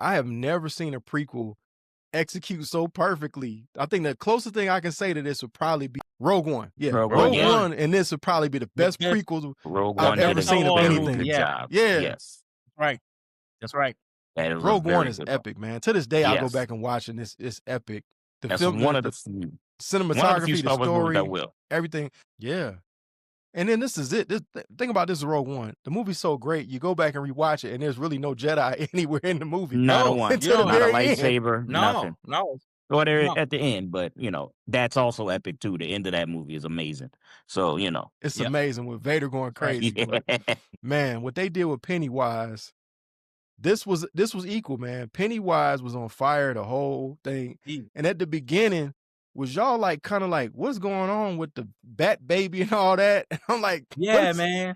I have never seen a prequel execute so perfectly. I think the closest thing I can say to this would probably be Rogue One. Yeah, Rogue Rogue One. One, and this would probably be the best best- prequels Rogue I've One did ever a seen of very anything. good Yeah. job. Yeah. Yes. Right. That's right. And it was a Rogue One very is good epic, man. To this day, I'll go Yes. back and watch, and it's epic. The That's film, one of the cinematography, few the Star Wars movies I story, will. everything. Yeah. And then this is it. Think about this is Rogue One. The movie's so great, you go back and rewatch it, and there's really no Jedi anywhere in the movie. Not a No, one. Until the Not a very end. lightsaber. Nothing. No. Well, they're No. at the end, but you know that's also epic too. The end of that movie is amazing. So you know, It's Yep. amazing with Vader going crazy. But yeah. man, what they did with Pennywise, this was equal, man. Pennywise was on fire the whole thing. And at the beginning, was y'all like kind of like, what's going on with the bat baby and all that? And I'm like, Yeah, man.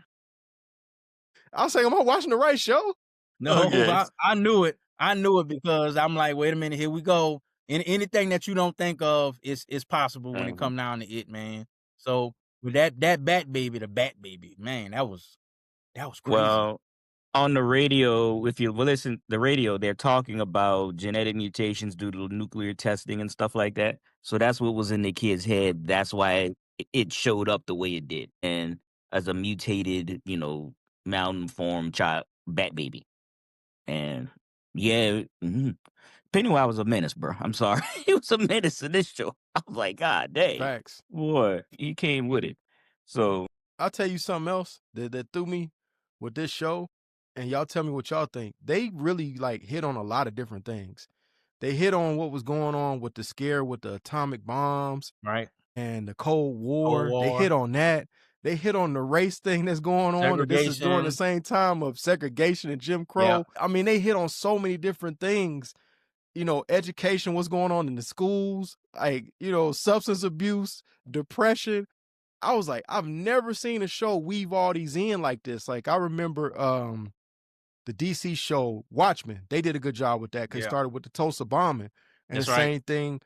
I was like, am I watching the right show? No, Okay. I knew it. I knew it because I'm like, wait a minute, here we go. Anything that you don't think of is possible when it come down to it, man. So with that bat baby, the bat baby, man, that was crazy. Well, on the radio, if you listen to the radio, they're talking about genetic mutations due to nuclear testing and stuff like that. So that's what was in the kid's head. That's why it showed up the way it did, and as a mutated, malformed child, bat baby. And yeah, Pennywise was a menace, bro. I'm sorry, he was a menace in this show. I was like, God dang, Facts. boy, he came with it. So I'll tell you something else that threw me with this show, and y'all tell me what y'all think. They really like hit on a lot of different things. They hit on what was going on with the scare with the atomic bombs, right, and the Cold War. They hit on that. They hit on the race thing that's going on. That this is during the same time of segregation and Jim Crow. Yeah. I mean, they hit on so many different things. Education, what's going on in the schools, like, substance abuse, depression. I was like, I've never seen a show weave all these in like this. Like, I remember the DC show Watchmen. They did a good job with that because it started with the Tulsa bombing. And That's the same thing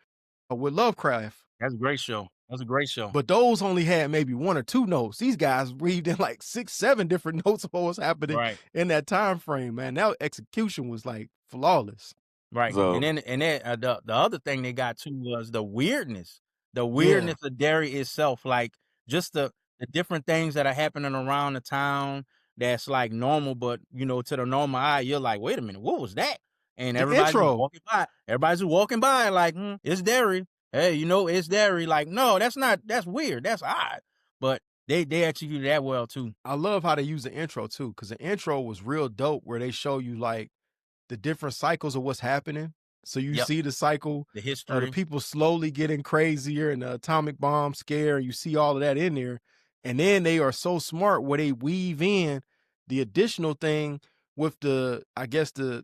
with Lovecraft. That's a great show. That's a great show. But those only had maybe one or two notes. These guys weaved in like 6, 7 different notes of what was happening in that time frame, man. That execution was like flawless. Right. So- and then the other thing they got too was the weirdness. The weirdness of Derry itself, like just the different things that are happening around the town that's like normal, but to the normal eye, you're like, wait a minute, what was that? And everybody's walking by. Everybody's walking by like, it's Derry. Hey, it's Derry. Like, no, that's weird. That's odd. But they executed that well too. I love how they use the intro too, because the intro was real dope where they show you like the different cycles of what's happening. So you see the cycle, the history, the people slowly getting crazier and the atomic bomb scare. You see all of that in there. And then they are so smart where they weave in the additional thing with the, I guess the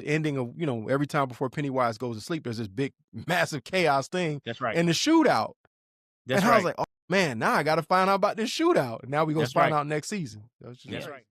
ending of, every time before Pennywise goes to sleep, there's this big, massive chaos thing. That's right. And the shootout. That's and right. I was like, oh man, now I got to find out about this shootout. And now we're going to find out next season. That's right.